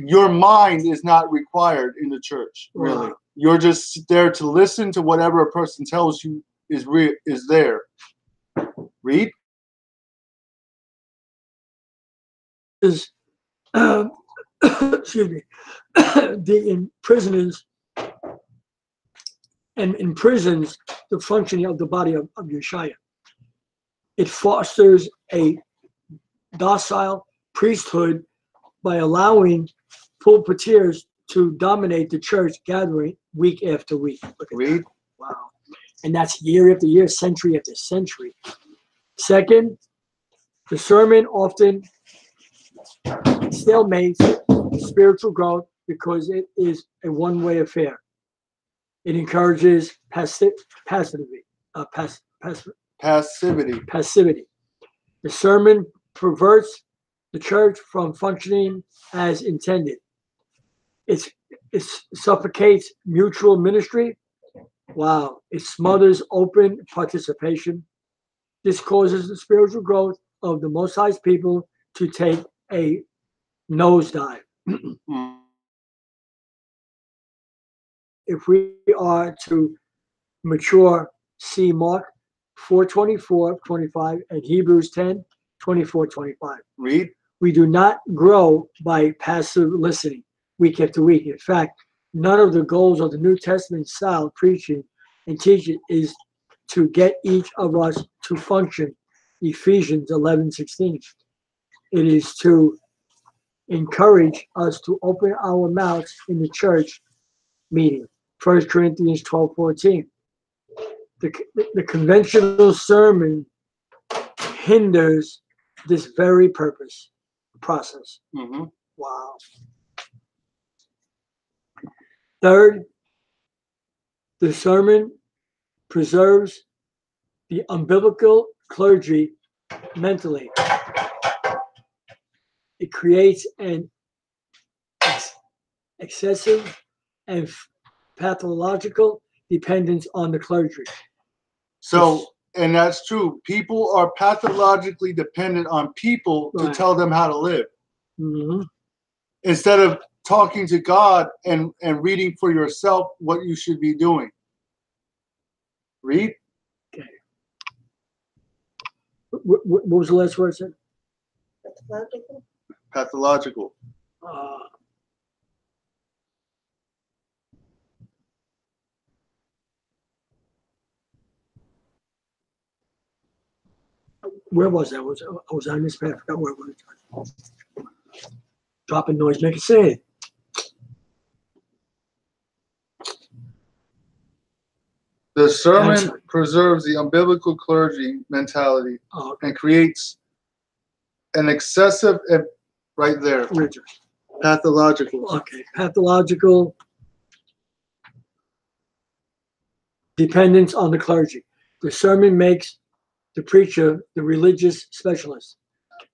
Speaker 2: your mind is not required in the church. Really,
Speaker 3: Wow.
Speaker 2: You're just there to listen to whatever a person tells you is there. Read.
Speaker 3: Excuse me, the prisoners and imprisons the functioning of the body of Yashayah. It fosters a docile priesthood by allowing pulpiteers to dominate the church gathering week after week.
Speaker 2: Read.
Speaker 3: Wow. And that's year after year, century after century. Second, the sermon often stalemates spiritual growth because it is a one-way affair. It encourages passivity. Passivity. The sermon perverts the church from functioning as intended. It suffocates mutual ministry. Wow. It smothers open participation. This causes the spiritual growth of the Most High's people to take a nosedive. If we are to mature, see Mark 4:24-25 and Hebrews 10:24-25.
Speaker 2: Read.
Speaker 3: We do not grow by passive listening week after week. In fact, none of the goals of the New Testament style preaching and teaching is to get each of us to function. Ephesians 11:16. It is to encourage us to open our mouths in the church meeting. 1 Corinthians 12:14. The conventional sermon hinders this very process.
Speaker 2: Mm-hmm.
Speaker 3: Wow. Third, the sermon preserves the umbilical clergy mentally. It creates an excessive and pathological dependence on the clergy.
Speaker 2: So, and that's true. People are pathologically dependent on people to tell them how to live.
Speaker 3: Mm-hmm.
Speaker 2: Instead of talking to God and reading for yourself what you should be doing. Read.
Speaker 3: Okay. What was the last word said?
Speaker 1: Pathological.
Speaker 2: Pathological.
Speaker 3: Where was that? I was on this page. I forgot where it was. Dropping noise, make it say it.
Speaker 2: The sermon preserves the umbilical clergy mentality and creates an excessive, right there, pathological.
Speaker 3: Okay, pathological dependence on the clergy. The sermon makes the preacher the religious specialist,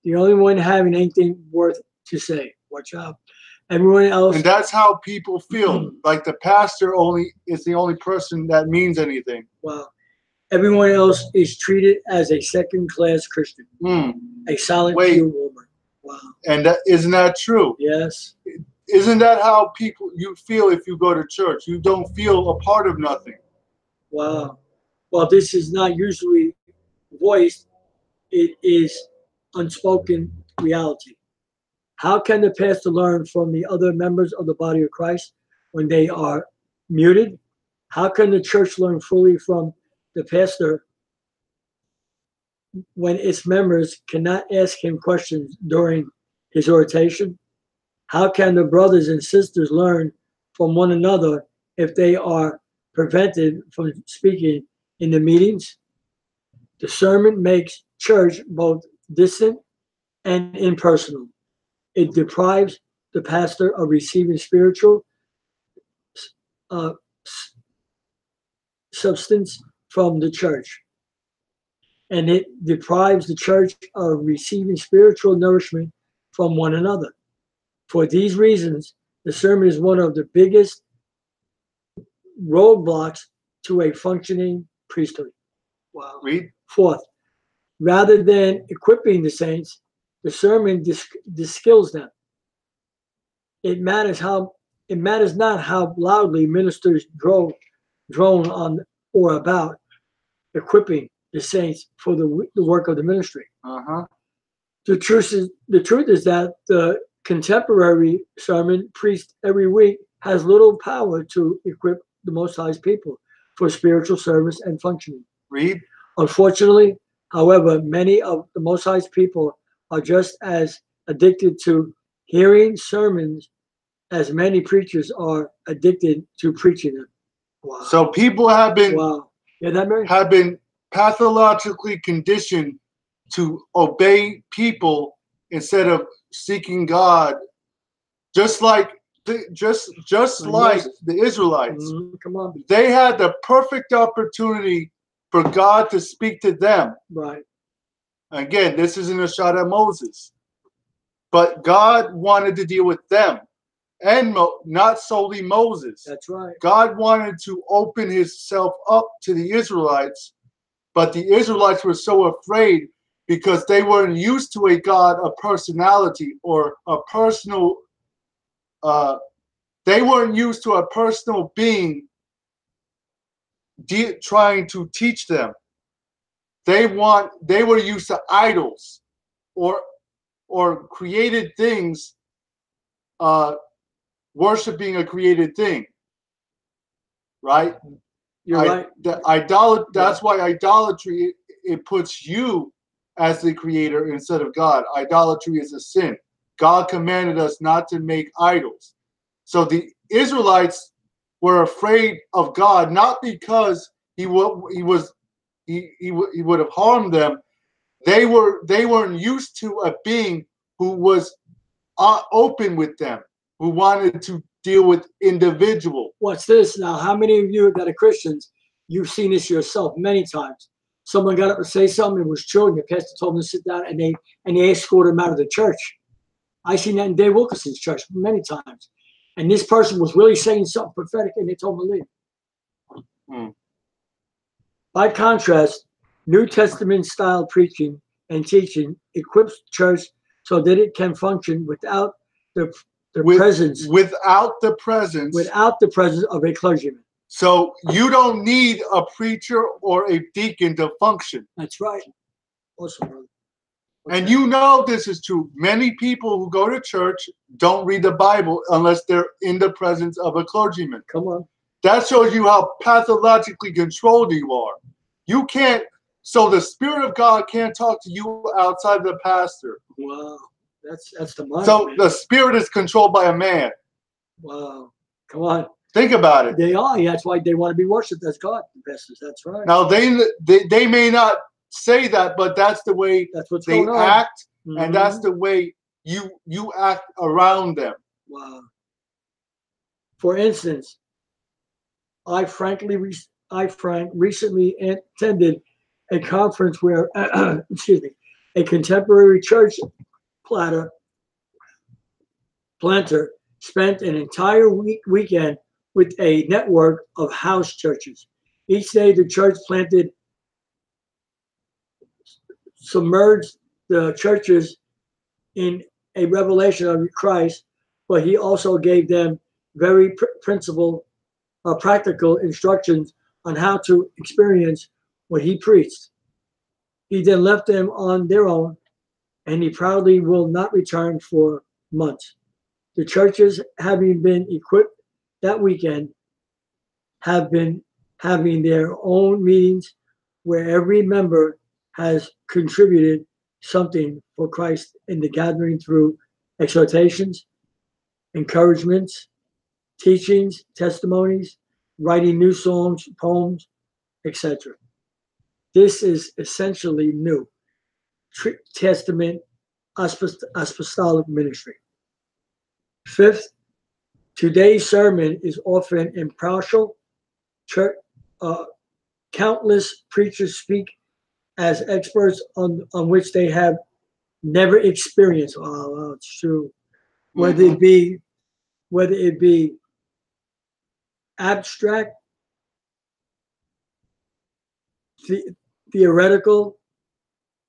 Speaker 3: the only one having anything worth to say. Watch out. Everyone else.
Speaker 2: And that's how people feel. Like the pastor is the only person that means anything.
Speaker 3: Wow. Everyone else is treated as a second-class Christian. A silent Jew woman. Wow.
Speaker 2: And isn't that true?
Speaker 3: Yes.
Speaker 2: Isn't that how you feel if you go to church? You don't feel a part of nothing.
Speaker 3: Wow. Well, this is not usually voiced. It is unspoken reality. How can the pastor learn from the other members of the body of Christ when they are muted? How can the church learn fully from the pastor when its members cannot ask him questions during his orientation? How can the brothers and sisters learn from one another if they are prevented from speaking in the meetings? The sermon makes church both distant and impersonal. It deprives the pastor of receiving spiritual substance from the church. And it deprives the church of receiving spiritual nourishment from one another. For these reasons, the sermon is one of the biggest roadblocks to a functioning priesthood. Wow.
Speaker 2: Read.
Speaker 3: Fourth, rather than equipping the saints, the sermon disskills them. It matters not how loudly ministers drone on or about equipping the saints for the work of the ministry. The truth is that the contemporary sermon preached every week has little power to equip the Most High's people for spiritual service and functioning.
Speaker 2: Read.
Speaker 3: Unfortunately, however, many of the Most High's people are just as addicted to hearing sermons as many preachers are addicted to preaching them. Wow.
Speaker 2: So people have been
Speaker 3: have
Speaker 2: been pathologically conditioned to obey people instead of seeking God, just like like the Israelites.
Speaker 3: Come on.
Speaker 2: They had the perfect opportunity for God to speak to them.
Speaker 3: Right.
Speaker 2: Again, this isn't a shot at Moses, but God wanted to deal with them, and not solely Moses.
Speaker 3: That's right.
Speaker 2: God wanted to open himself up to the Israelites, but the Israelites were so afraid because they weren't used to a God, a personality, or a personal. They weren't used to a personal being trying to teach them. They were used to idols, or created things, worshiping a created thing. Right?
Speaker 3: You're right.
Speaker 2: That's why idolatry, it puts you as the creator instead of God. Idolatry is a sin. God commanded us not to make idols. So the Israelites were afraid of God, not because he would have harmed them. They weren't used to a being who was open with them, who wanted to deal with individual.
Speaker 3: Watch this now. How many of you that are Christians, you've seen this yourself many times? Someone got up to say something, it was true, and the pastor told them to sit down, and they escorted them out of the church. I seen that in Dave Wilkerson's church many times. And this person was really saying something prophetic, and they told him to leave. By contrast, New Testament style preaching and teaching equips the church so that it can function without the presence of a clergyman.
Speaker 2: So you don't need a preacher or a deacon to function.
Speaker 3: That's right. Awesome, brother.
Speaker 2: And you know this is true. Many people who go to church don't read the Bible unless they're in the presence of a clergyman.
Speaker 3: Come on.
Speaker 2: That shows you how pathologically controlled you are. You can't. So the Spirit of God can't talk to you outside the pastor.
Speaker 3: Wow. That's the mind.
Speaker 2: So
Speaker 3: man.
Speaker 2: the Spirit is controlled by a man.
Speaker 3: Wow. Come on.
Speaker 2: Think about it.
Speaker 3: They are. That's why they want to be worshipped as God. Pastors. That's right.
Speaker 2: Now they may not say that, but that's the way they act, and that's the way you act around them.
Speaker 3: Wow. For instance, I recently attended a conference where, excuse me, a contemporary church planter spent an entire weekend with a network of house churches. Each day, the church submerged the churches in a revelation of Christ, but he also gave them very practical instructions on how to experience what he preached. He then left them on their own, and he proudly will not return for months. The churches, having been equipped that weekend, have been having their own meetings where every member has contributed something for Christ in the gathering through exhortations, encouragements, teachings, testimonies, writing new songs, poems, etc. This is essentially New Testament apostolic ministry. Fifth, today's sermon is often impartial. Countless preachers speak as experts on which they have never experienced. Oh, it's true. Whether it be abstract, theoretical,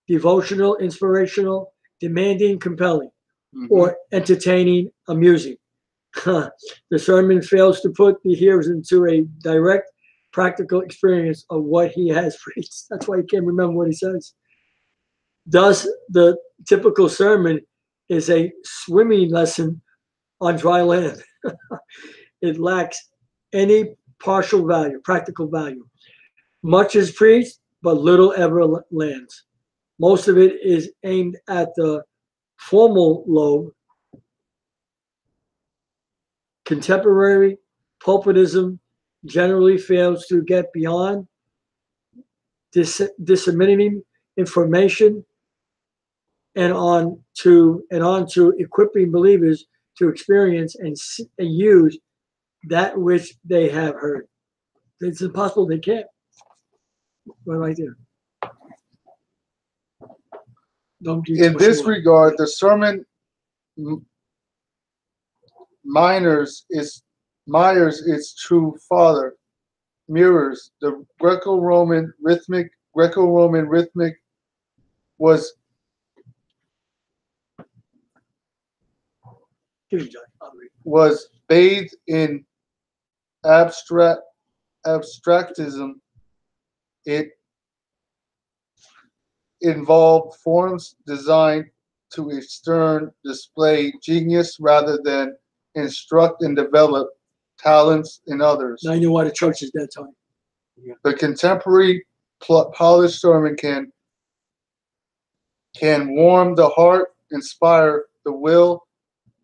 Speaker 3: devotional, inspirational, demanding, compelling, or entertaining, amusing. The sermon fails to put the hearers into a direct, practical experience of what he has preached. That's why you can't remember what he says. Thus, the typical sermon is a swimming lesson on dry land. It lacks any partial value, practical value. Much is preached, but little ever lands. Most of it is aimed at the formal lobe. Contemporary pulpitism generally fails to get beyond disseminating information and on to equipping believers to experience and use that which they have heard. It's impossible they can't. Right there. Don't do
Speaker 2: In this regard, the sermon Myers its true father mirrors the Greco-Roman rhythmic was bathed in abstractism. It involved forms designed to extern display genius rather than instruct and develop talents in others.
Speaker 3: Now you know why the church is that time.
Speaker 2: Yeah. The contemporary polished sermon can warm the heart, inspire the will,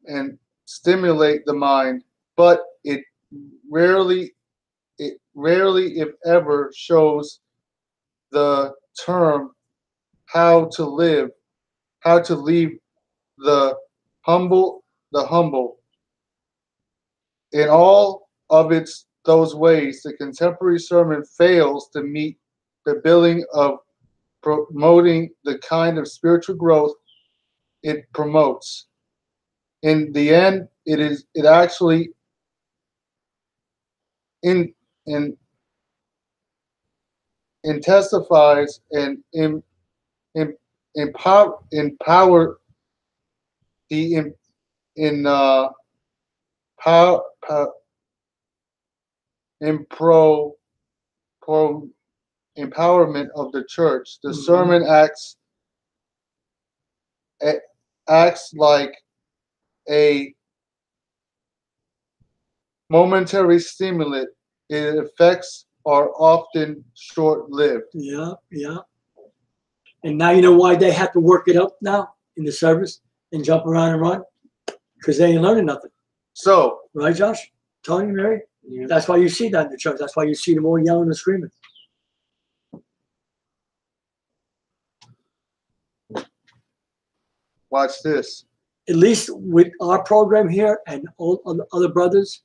Speaker 2: and stimulate the mind, but it rarely, if ever, shows the term how to leave the humble. In all of those ways, the contemporary sermon fails to meet the billing of promoting the kind of spiritual growth it promotes. In the end, it actually intensifies and empower the empowerment of the church. The sermon acts like a momentary stimulant. Its effects are often short-lived.
Speaker 3: Yeah. And now you know why they have to work it up now in the service and jump around and run? Because they ain't learning nothing.
Speaker 2: So,
Speaker 3: right, Josh? Telling you, Mary? Yeah. That's why you see that in the church. That's why you see them all yelling and screaming.
Speaker 2: Watch this.
Speaker 3: At least with our program here and all other brothers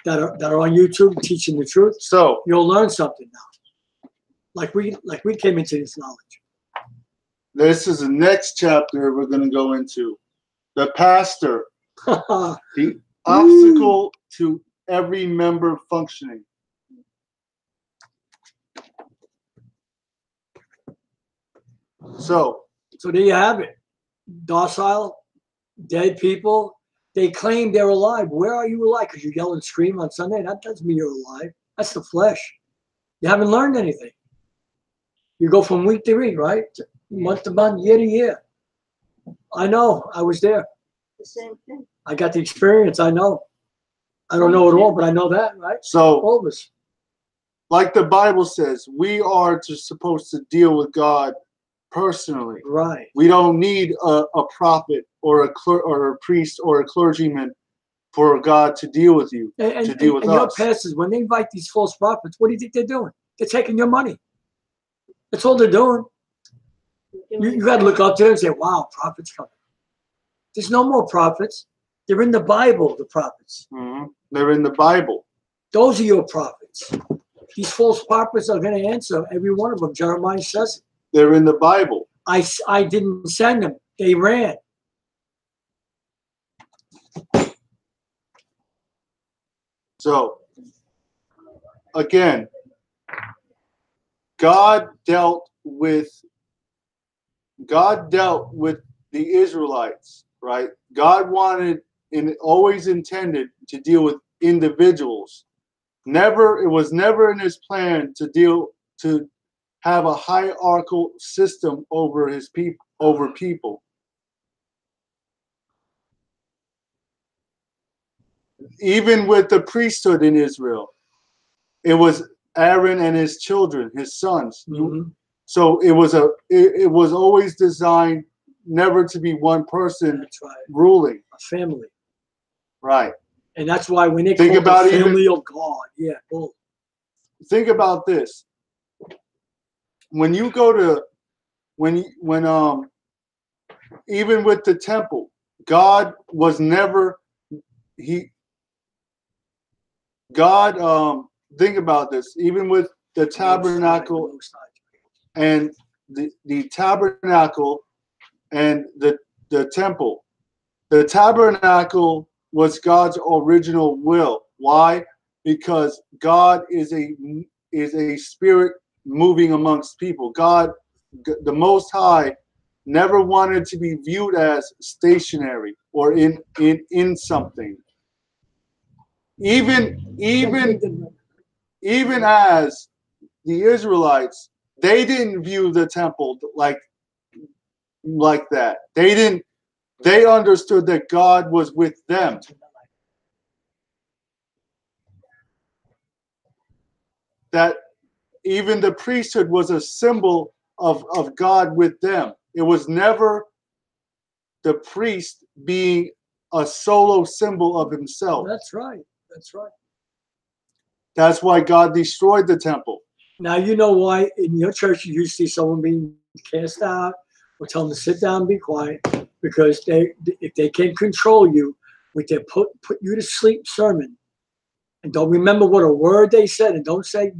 Speaker 3: that are on YouTube teaching the truth,
Speaker 2: so
Speaker 3: you'll learn something now. Like we came into this knowledge.
Speaker 2: This is the next chapter we're going to go into. The pastor, the obstacle to every member functioning. So
Speaker 3: there you have it. Docile, dead people. They claim they're alive. Where are you alive? Because you yell and scream on Sunday? That doesn't mean you're alive. That's the flesh. You haven't learned anything. You go from week to week, right? Month to month, year to year. I know. I was there.
Speaker 1: The same thing.
Speaker 3: I got the experience. I know. I don't know it all, but I know that, right?
Speaker 2: So,
Speaker 3: all of us.
Speaker 2: Like the Bible says, we are supposed to deal with God personally.
Speaker 3: Right.
Speaker 2: We don't need a prophet or a priest or a clergyman for God to deal with you, to deal with us.
Speaker 3: Your pastors, when they invite these false prophets, what do you think they're doing? They're taking your money. That's all they're doing. You got to look up to them and say, wow, prophets coming. There's no more prophets. They're in the Bible, the prophets.
Speaker 2: Mm-hmm. They're in the Bible.
Speaker 3: Those are your prophets. These false prophets are going to answer every one of them. Jeremiah says it.
Speaker 2: They're in the Bible.
Speaker 3: I didn't send them. They ran.
Speaker 2: So, again, God dealt with the Israelites, right? God wanted and always intended to deal with individuals. It was never in his plan to have a hierarchical system over people. Even with the priesthood in Israel, it was Aaron and his children, his sons.
Speaker 3: Mm-hmm.
Speaker 2: So it was always designed never to be one person ruling.
Speaker 3: A family.
Speaker 2: Right.
Speaker 3: And that's why when they think about the family of God, yeah. Cool.
Speaker 2: Think about this. When you go to when even with the temple, God was never God, think about this, even with the tabernacle and the tabernacle and the temple. The tabernacle was God's original will. Why? Because God is a spirit moving amongst people. God, the Most High, never wanted to be viewed as stationary or in something. Even as the Israelites, they didn't view the temple like that. They understood that God was with them. That even the priesthood was a symbol of God with them. It was never the priest being a solo symbol of himself.
Speaker 3: That's right. That's right.
Speaker 2: That's why God destroyed the temple.
Speaker 3: Now you know why in your church you see someone being cast out or tell them to sit down and be quiet, because if they can control you with their put you to sleep sermon and don't remember what a word they said, and don't say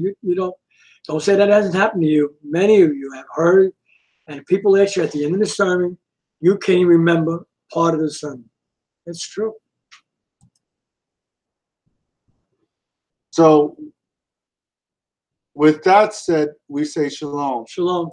Speaker 3: don't say that hasn't happened to you. Many of you have heard, and people ask you at the end of the sermon, you can't remember part of the sermon. It's true.
Speaker 2: So with that said, we say shalom.
Speaker 3: Shalom.